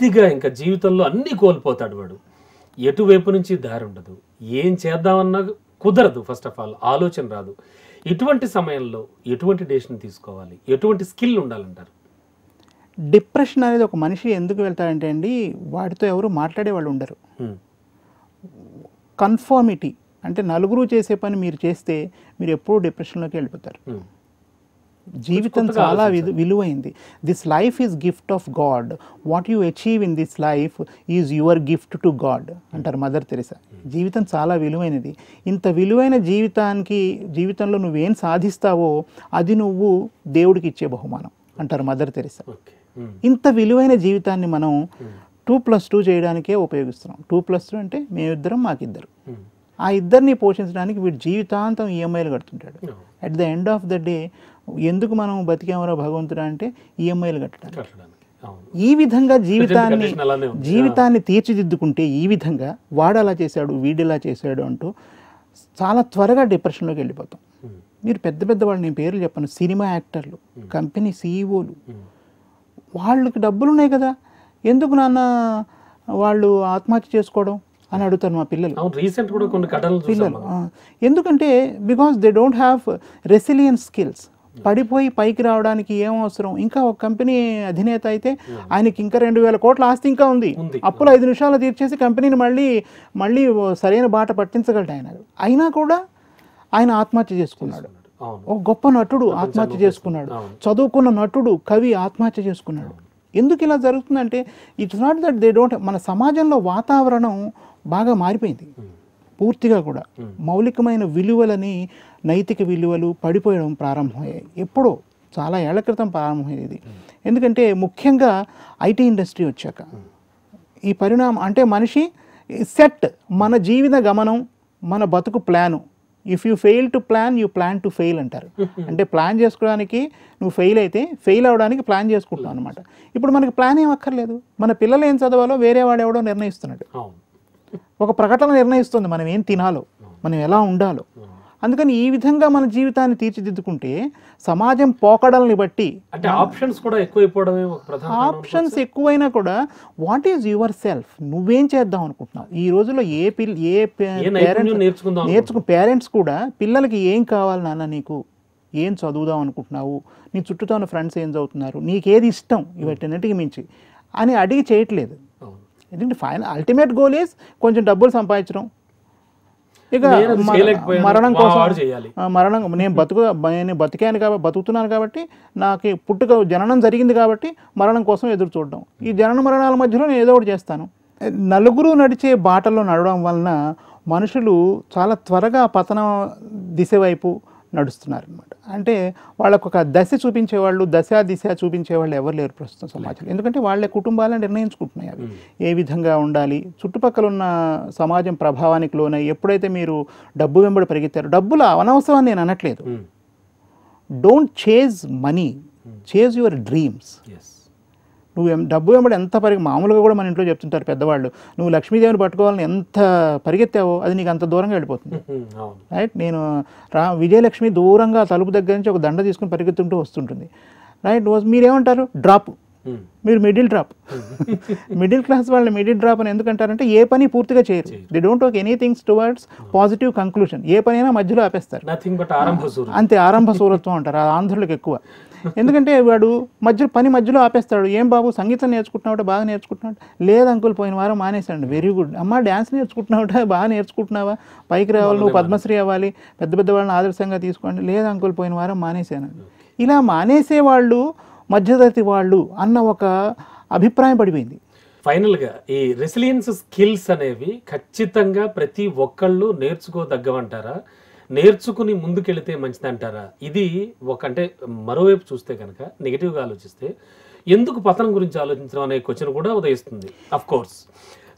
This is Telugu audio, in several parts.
పూర్తిగా ఇంకా జీవితంలో అన్నీ కోల్పోతాడు వాడు. ఎటువైపు నుంచి దారి ఉండదు, ఏం చేద్దామన్నా కుదరదు, ఫస్ట్ ఆఫ్ ఆల్ ఆలోచన రాదు. ఇటువంటి సమయంలో ఎటువంటి డెసిషన్ తీసుకోవాలి, ఎటువంటి స్కిల్ ఉండాలంటారు? డిప్రెషన్ అనేది ఒక మనిషి ఎందుకు వెళ్తాడంటే అండి, వాడితో ఎవరు మాట్లాడే వాళ్ళు ఉండరు. కన్ఫర్మిటీ అంటే నలుగురు చేసే పని మీరు చేస్తే మీరు ఎప్పుడూ డిప్రెషన్లోకి వెళ్ళిపోతారు. జీవితం చాలా విలువైంది. This life is gift of God, what you achieve in this life is your gift to God అంటారు మదర్ తెరెసా. జీవితం చాలా విలువైనది. ఇంత విలువైన జీవితంలో నువ్వేం సాధిస్తావో అది నువ్వు దేవుడికి ఇచ్చే బహుమానం అంటారు మదర్ తెరెసా. ఇంత విలువైన జీవితాన్ని మనం 2+2 చేయడానికే ఉపయోగిస్తున్నాం. 2+2 అంటే మేమిద్దరం మాకిద్దరు. ఆ ఇద్దరిని పోషించడానికి వీడు జీవితాంతం ఈఎంఐలు కడుతుంటాడు. At the end of the day ఎందుకు మనం బతికేమరో భగవంతుడు అంటే ఈఎంఐలు కట్టడానికి. ఈ విధంగా జీవితాన్ని తీర్చిదిద్దుకుంటే ఈ విధంగా వాడు అలా చేశాడు వీడిలా చేశాడు అంటూ చాలా త్వరగా డిప్రెషన్లోకి వెళ్ళిపోతాం. మీరు పెద్ద పెద్ద వాళ్ళు, నేను పేర్లు చెప్పను, సినిమా యాక్టర్లు, కంపెనీ సీఈఓలు, వాళ్ళకి డబ్బులు ఉన్నాయి కదా, ఎందుకు నాన్న వాళ్ళు ఆత్మహత్య చేసుకోవడం అని అడుగుతారు మా పిల్లలు. ఎందుకంటే because they don't have resilience skills. పడిపోయి పైకి రావడానికి ఏం అవసరం? ఇంకా ఒక కంపెనీ అధినేత అయితే ఆయనకి ఇంకా 2,000 కోట్ల ఆస్తి ఇంకా ఉంది, అప్పులు 5 నిమిషాలు తీర్చేసి కంపెనీని మళ్ళీ సరైన బాట పట్టించగలడు ఆయన. అయినా కూడా ఆయన ఆత్మహత్య చేసుకున్నాడు. ఒక గొప్ప నటుడు ఆత్మహత్య చేసుకున్నాడు, చదువుకున్న నటుడు కవి ఆత్మహత్య చేసుకున్నాడు. ఎందుకు ఇలా జరుగుతుందంటే it's not that they don't. మన సమాజంలో వాతావరణం బాగా మారిపోయింది పూర్తిగా కూడా. మౌలికమైన విలువలని, నైతిక విలువలు పడిపోయడం ప్రారంభమయ్యాయి. ఎప్పుడో చాలా ఏళ్ల క్రితం ప్రారంభమయ్యేది. ఎందుకంటే ముఖ్యంగా ఐటీ ఇండస్ట్రీ వచ్చాక ఈ పరిణామం అంటే మనిషి సెట్, మన జీవిత గమనం, మన బతుకు plan. If you fail to plan you plan to fail అంటారు. అంటే ప్లాన్ చేసుకోవడానికి నువ్వు ఫెయిల్ అయితే ఫెయిల్ అవ్వడానికి ప్లాన్ చేసుకుంటున్నావు అనమాట. ఇప్పుడు మనకి ప్లాన్ ఏం అక్కర్లేదు. మన పిల్లలు ఏం చదవాలో వేరే వాడు ఎవడో నిర్ణయిస్తున్నాడు. ఒక ప్రకటన నిర్ణయిస్తుంది మనం ఏం తినాలో, మనం ఎలా ఉండాలో. అందుకని ఈ విధంగా మన జీవితాన్ని తీర్చిదిద్దుకుంటే సమాజం పోకడల్ని బట్టి అంటే ఆప్షన్స్ కూడా ఎక్కువైపోవడమే ఒక ప్రధాన. ఆప్షన్స్ ఎక్కువైనా కూడా వాట్ ఈజ్ యువర్ సెల్ఫ్, నువ్వేం చేద్దాం అనుకుంటున్నావు. ఈ రోజుల్లో పేరెంట్స్ కూడా పిల్లలకి ఏం కావాలి నాన్న, నీకు ఏం చదువుదాం అనుకుంటున్నావు, నీ చుట్టూతో ఉన్న ఫ్రెండ్స్ ఏం చదువుతున్నారు, నీకేది ఇష్టం, ఇవన్నిటికి మించి అని అడిగి చేయట్లేదు. ఎందుకంటే అల్టిమేట్ గోల్ ఈజ్ కొంచెం డబ్బులు సంపాదించడం. ఇక మరణం కోసం నేను బతుకుతున్నాను కాబట్టి నాకు జననం జరిగింది కాబట్టి మరణం కోసం ఎదురు చూడడం. ఈ జనన మరణాల మధ్యలో నేను ఏదో ఒకటి చేస్తాను. నలుగురు నడిచే బాటలో నడవడం వలన మనుషులు చాలా త్వరగా పతన దిశ వైపు నడుస్తున్నారు అనమాట. అంటే వాళ్ళకు ఒక దశ చూపించేవాళ్ళు, దిశ చూపించేవాళ్ళు ఎవరు లేరు ప్రస్తుతం సమాజంలో. ఎందుకంటే వాళ్ళ కుటుంబాలను నిర్ణయించుకుంటున్నాయి అవి ఏ విధంగా ఉండాలి. చుట్టుపక్కల ఉన్న సమాజం ప్రభావానికి లోనై ఎప్పుడైతే మీరు డబ్బు వెంబడి పరిగెత్తారో, డబ్బులు అనవసరం నేను అనట్లేదు. Don't chase money, chase your dreams. నువ్వు డబ్బు వెంబడి ఎంత మామూలుగా కూడా మన ఇంట్లో చెప్తుంటారు పెద్దవాళ్ళు, నువ్వు లక్ష్మీదేవిని పట్టుకోవాలని ఎంత పరిగెత్తావో అది నీకు అంత దూరంగా వెళ్ళిపోతుంది. రైట్, నేను విజయలక్ష్మి దూరంగా తలుపు దగ్గర నుంచి ఒక దండ తీసుకుని పరిగెత్తుంటూ వస్తుంటుంది. రైట్, మీరేమంటారు? డ్రాప్. మీరు మిడిల్ డ్రాప్. మిడిల్ క్లాస్ వాళ్ళని మిడిల్ డ్రాప్ అని ఎందుకంటారంటే ఏ పని పూర్తిగా చేయరు. They don't work anythings towards positive conclusion. ఏ పనైనా మధ్యలో ఆపేస్తారు, అంతే. ఆరంభ సూరత్వం అంటారు, ఆ ఆంధ్రులకు ఎక్కువ. ఎందుకంటే వాడు మధ్యలో ఆపేస్తాడు. ఏం బాబు సంగీతం నేర్చుకుంటున్నావుట, బాగా నేర్చుకుంటున్నావు? లేదు అంకుల్, పోయిన వారం మానేశాడు. Very good. అమ్మ డ్యాన్స్ నేర్చుకుంటున్నావుట, బాగా నేర్చుకుంటున్నావా? పైకి రావాలి, నువ్వు పద్మశ్రీ అవ్వాలి, పెద్ద పెద్ద వాళ్ళని ఆదర్శంగా తీసుకోండి. లేదు అంకుల్, పోయిన వారం మానేశాను. ఇలా మానేసేవాళ్ళు మధ్యతరగతి వాళ్ళు అన్న ఒక అభిప్రాయం పడిపోయింది. ఫైనల్గా ఈ రెసిలియన్స్ స్కిల్స్ అనేవి ఖచ్చితంగా ప్రతి ఒక్కళ్ళు నేర్చుకోదగ్గవంటారా? నేర్చుకుని ముందుకెళితే మంచిది అంటారా? ఇది అంటే మరోవైపు చూస్తే కనుక నెగిటివ్గా ఆలోచిస్తే ఎందుకు పతనం గురించి ఆలోచించడం అనే క్వశ్చన్ కూడా ఉదయిస్తుంది అఫ్ కోర్స్.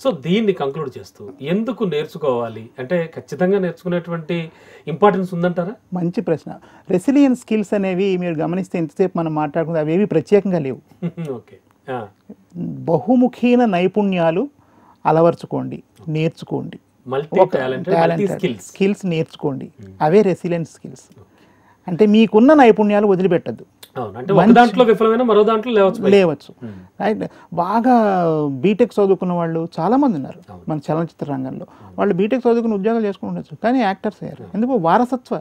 సో దీన్ని కంక్లూడ్ చేస్తూ ఎందుకు నేర్చుకోవాలి అంటే ఖచ్చితంగా నేర్చుకునేటువంటి ఇంపార్టెన్స్ ఉందంటారా? మంచి ప్రశ్న. రెసిలియన్స్ స్కిల్స్ అనేవి మీరు గమనిస్తే ఇంతసేపు మనం మాట్లాడుకుంటే అవేవి ప్రత్యేకంగా లేవు. ఓకే, బహుముఖీన నైపుణ్యాలు అలవర్చుకోండి, నేర్చుకోండి. స్కిల్స్ నేర్చుకోండి, అవే రెసిలియన్స్ స్కిల్స్. అంటే మీకున్న నైపుణ్యాలు వదిలిపెట్టద్దు. అవును, అంటే ఒక దాంట్లో విఫలమైన మరో దాంట్లో లేవచ్చు. రైట్. బాగా బీటెక్ చదువుకున్న వాళ్ళు చాలామంది ఉన్నారు మన చలనచిత్ర రంగంలో. వాళ్ళు బీటెక్ చదువుకుని ఉద్యోగాలు చేసుకుని ఉండొచ్చు, కానీ యాక్టర్స్ అయ్యారు. ఎందుకు? వారసత్వ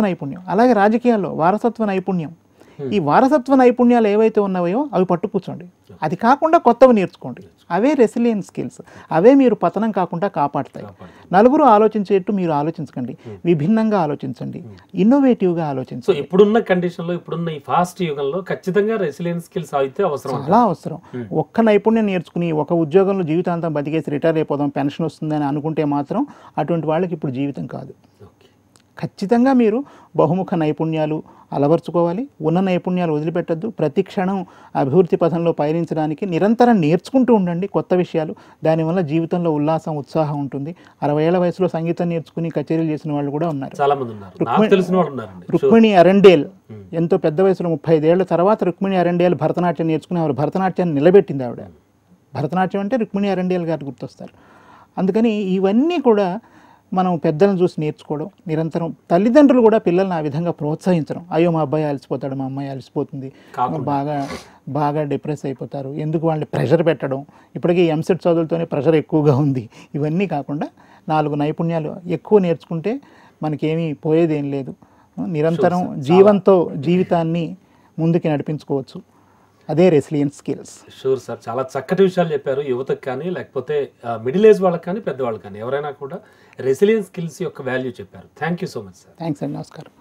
నైపుణ్యం. అలాగే రాజకీయాల్లో వారసత్వ నైపుణ్యం. ఈ వారసత్వ నైపుణ్యాలు ఏవైతే ఉన్నాయో అవి పట్టు కూర్చోండి. అది కాకుండా కొత్తవి నేర్చుకోండి. అవే రెసిలియన్స్ స్కిల్స్. అవే మీరు పతనం కాకుండా కాపాడుతాయి. నలుగురు ఆలోచించేట్టు మీరు ఆలోచించకండి, విభిన్నంగా ఆలోచించండి, ఇన్నోవేటివ్గా ఆలోచించండి. సో ఇప్పుడున్న కండిషన్లో, ఇప్పుడున్న ఈ ఫాస్ట్ యుగంలో ఖచ్చితంగా రెసిలియన్స్ స్కిల్స్ అయితే అవసరం, చాలా అవసరం. ఒక్క నైపుణ్యం నేర్చుకుని ఒక ఉద్యోగంలో జీవితాంతం బతికేసి రిటైర్ అయిపోదాం, పెన్షన్ వస్తుందని అనుకుంటే మాత్రం అటువంటి వాళ్ళకి ఇప్పుడు జీవితం కాదు. ఖచ్చితంగా మీరు బహుముఖ నైపుణ్యాలు అలవర్చుకోవాలి. ఉన్న నైపుణ్యాలు వదిలిపెట్టద్దు. ప్రతి క్షణం అభివృద్ధి పథంలో పయనించడానికి నిరంతరం నేర్చుకుంటూ ఉండండి కొత్త విషయాలు. దానివల్ల జీవితంలో ఉల్లాసం, ఉత్సాహం ఉంటుంది. 60 ఏళ్ల వయసులో సంగీతం నేర్చుకుని కచేరీలు చేసిన వాళ్ళు కూడా ఉన్నారు. రుక్మిణి అరండేల్ ఎంతో పెద్ద వయసులో 35 ఏళ్ల తర్వాత రుక్మిణి అరండేల్ భరతనాట్యం నేర్చుకుని ఆవిడ భరతనాట్యాన్ని నిలబెట్టింది. ఆవిడ భరతనాట్యం అంటే రుక్మిణి అరండేల్ గారు గుర్తొస్తారు. అందుకని ఇవన్నీ కూడా మనం పెద్దలను చూసి నేర్చుకోవడం, నిరంతరం తల్లిదండ్రులు కూడా పిల్లల్ని ఆ విధంగా ప్రోత్సహించడం. అయ్యో మా అబ్బాయి అలసిపోతాడు, మా అమ్మాయి అలసిపోతుంది, బాగా డిప్రెస్ అయిపోతారు, ఎందుకు వాళ్ళని ప్రెషర్ పెట్టడం. ఇప్పటికీ ఎంసెట్ చదువులతోనే ప్రెషర్ ఎక్కువగా ఉంది. ఇవన్నీ కాకుండా 4 నైపుణ్యాలు ఎక్కువ నేర్చుకుంటే మనకేమీ పోయేదేం లేదు. నిరంతరం జీవితాన్ని ముందుకి నడిపించుకోవచ్చు. అదే రెసిలియన్స్ స్కిల్స్. షూర్ సార్, చాలా చక్కటి విషయాలు చెప్పారు. యువతకు కానీ, లేకపోతే మిడిల్ ఏజ్ వాళ్ళకి కానీ, పెద్దవాళ్ళకి కానీ, ఎవరైనా కూడా రెసిలియన్స్ స్కిల్స్ యొక్క వాల్యూ చెప్పారు. Thank you so much sir. Thanks అండి. నమస్కారం.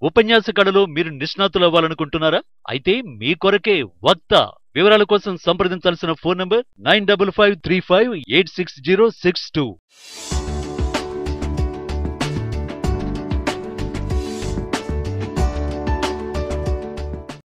ఉపన్యాస కళలో మీరు నిష్ణాతులు అవ్వాలనుకుంటున్నారా? అయితే మీ కొరకే వక్త. వివరాల కోసం సంప్రదించాల్సిన ఫోన్ నంబర్ 9553586062.